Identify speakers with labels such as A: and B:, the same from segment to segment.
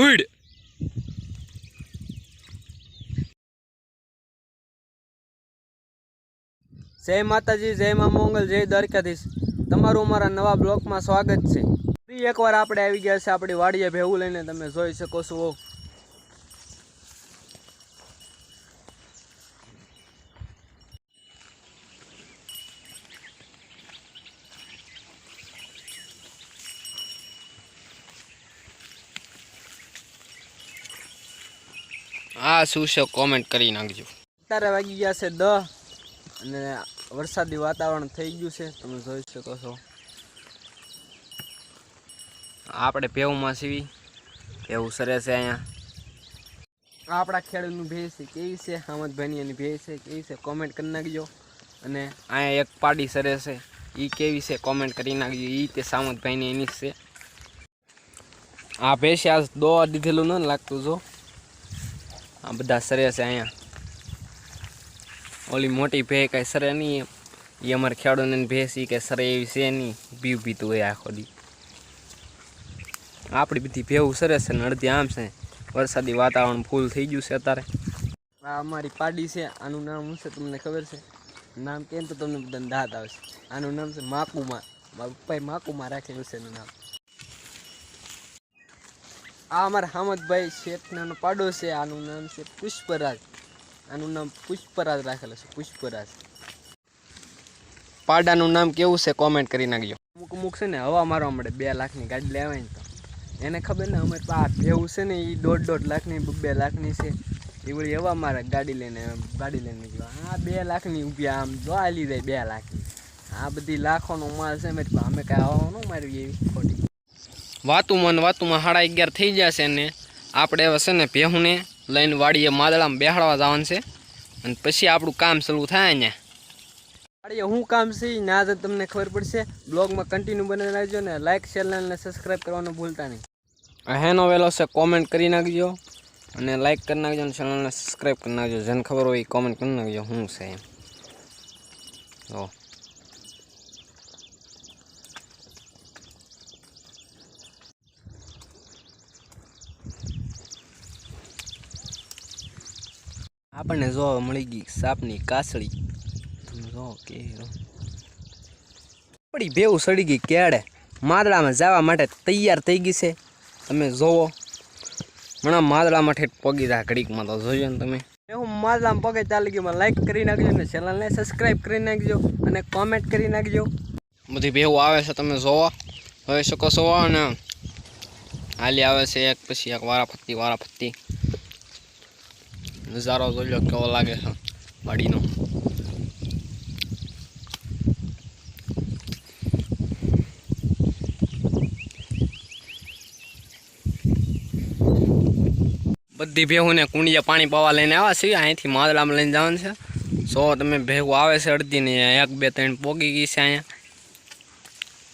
A: ઉડ જય માતાજી, જય મા મોંગલ, જય દ્વારકાધીશ। તમારું અમારા નવા બ્લોગમાં સ્વાગત છે। ફરી એકવાર આપણે આવી ગયા છે આપણી વાડીએ ભેવું લઈને, તમે જોઈ શકો છો। આ શું છે કોમેન્ટ કરી નાખજો। અત્યારે વાગી ગયા છે 10 અને વરસાદી વાતાવરણ થઈ ગયું છે, તમે જોઈ શકો છો। આપણે ભેવમાં સીવી ભેવું સરે છે અહીંયા। આપણા ખેડૂતનું ભેંસ છે કેવી છે, હામદભાઈની એની ભેંસ છે કેવી છે કોમેન્ટ કરી નાખજો। અને અહીંયા એક પાડી સરે છે એ કેવી છે કોમેન્ટ કરી નાખજો। એ તે સામંતભાઈની એની જ છે। આ ભેંસે આજ દોવા દીધેલું ન લાગતું, જો આ બધા સરે છે અહીંયા। ઓલી મોટી ભે કઈ સરે નહીં, એ અમારે ખેડૂતને ભેંસ કે સરે એવી છે નહીં, પીતું હોય આખો દી। આપણી બધી ભેવું સરે છે ને અડધી આમ છે। વરસાદી વાતાવરણ ફૂલ થઈ ગયું છે અત્યારે। આ અમારી પાડી છે, આનું નામ શું છે તમને ખબર છે? નામ કેમ તો તમને બધાને દાંત આવશે। આનું નામ છે માકુમા, મારા પપ્પાએ માકુમા રાખેલું છે એનું નામ। આ અમારા હામદભાઈ શેઠનાનો પાડો છે, આનું નામ છે પુષ્પરાજ। આનું નામ પુષ્પરાજ રાખેલું છે, પુષ્પરાજ। પાડાનું નામ કેવું છે કોમેન્ટ કરી નાખજો। અમુક છે ને હવા મારવા મળે, 2 લાખની ગાડી લેવાય ને તો એને ખબર ને અમારે આ ભેવું છે ને એ 1.5 લાખની 2 લાખની છે। એ વળી હવા મારે ગાડી લઈને નીકળ્યો। આ 2 લાખની ઊભી આમ જો આલી જાય 2 લાખની। આ બધી લાખોનો માલ છે મેં, અમે કાંઈ હવા ન મારવી એવી ખોટી વાતુમાં 11:30 થઈ જશે ને આપણે હવે છે ને ભેહુંને લઈને વાડીએ માદળામાં બેહાડવા જવાનું છે અને પછી આપણું કામ શરૂ થાય અહીંયા વાડીએ। શું કામ છે એ ના જ તમને ખબર પડશે। બ્લોગમાં કન્ટિન્યુ બનાવી નાખજો ને લાઇક શેર અને સબસ્ક્રાઈબ કરવાનું ભૂલતા નહીં। હેનો વેલો છે કોમેન્ટ કરી નાખજો અને લાઇક કરી નાખજો અને ચેનલને સબસ્ક્રાઈબ કરી નાખજો। જેને ખબર હોય એ કોમેન્ટ કરી નાખજો શું છે એમ। જો આપણને જોવા મળી ગઈ સાપની કાસળી, તમે જો કે આપણી ભેવું સડી ગઈ કેળે, માદળામાં જવા માટે તૈયાર થઈ ગઈ છે। તમે જોવો હમણાં માદળામાં ઠેઠ પગી રહ્યા ઘડીકમાં, તો જોજો ને તમે। હું માદળામાં પગે ચાલી ગયું, લાઈક કરી નાખજો ને ચેનલને સબસ્ક્રાઈબ કરી નાખજો અને કોમેન્ટ કરી નાખજો। બધી ભેવું આવે છે તમે જોવો, જોઈ શકો છો। અને હાલી આવે છે એક પછી એક વારાફરતી નજારો જોઈ લો કેવો લાગે છે વાડીનો। બધી ભેહુંને કુંડિયા પાણી પાવા લઈને આવ્યા છે, અહીંથી માદળામાં લઈને જવાનું છે। સો તમે ભેગું આવે છે અડધી ને 1 2 3 પોગી ગઈ છે અહીંયા,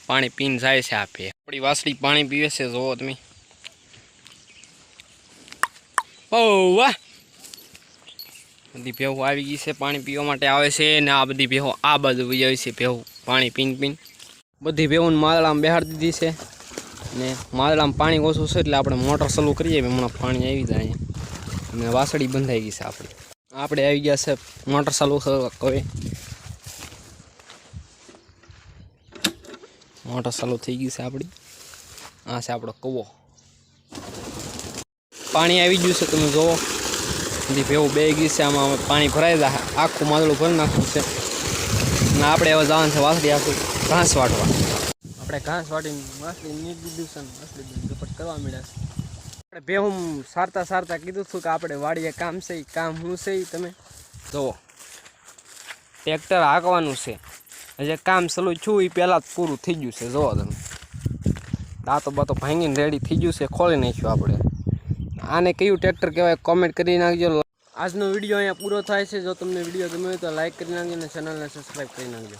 A: પાણી પીને જાય છે। આ ભે આપણી વાસળી પાણી પીવે છે, જોવો તમે। ઓ વાહ, બધી ભેહું આવી ગઈ છે પાણી પીવા માટે આવે છે ને આ બધી ભેહું આ બાજુ આવી જાય છે ભેહું પાણી પીને। બધી ભેહું માદળામાં બેહાડી દીધી છે ને માદળામાં પાણી ઓછું છે એટલે આપણે મોટર ચાલુ કરીએ, હમણાં પાણી આવી જાય અને વાસળી બંધાઈ ગઈ છે આપણી। આપણે આવી ગયા છે મોટર ચાલુ હવે, મોટર ચાલુ થઈ ગઈ છે આપણી। આ છે આપણો કૂવો, પાણી આવી ગયું છે તમે જોવો। બધી ભેવું બે ગઈ છે, આમાં પાણી ભરાઈ જાય, આખું માદળું ભરી નાખવું છે અને આપણે હવે જવાનું છે વાસળી આખું ઘાસ વાટવા। આપણે ઘાસ વાટીને વાસળી નીટ દીધું છે ને વાસળી ઝપટ કરવા મળ્યા છે। આપણે ભેહું સારતા કીધું હતું કે આપણે વાડીએ કામ છે, કામ શું છે એ તમે જુઓ। ટ્રેક્ટર હાંકવાનું છે, હજી કામ ચાલુ છું એ પહેલાં જ પૂરું થઈ ગયું છે, જુઓ તમે। દાંતો બાતો ભાંગીને રેડી થઈ ગયું છે, ખોલી નાખ્યું આપણે। આને કયું ટ્રેક્ટર કહેવાય કોમેન્ટ કરી નાખજો। આજનો વિડીયો અહીંયા પૂરો થાય છે। જો તમને વિડીયો ગમ્યો હોય તો લાઈક કરી નાખજો અને ચેનલને સબસ્ક્રાઈબ કરી નાખજો।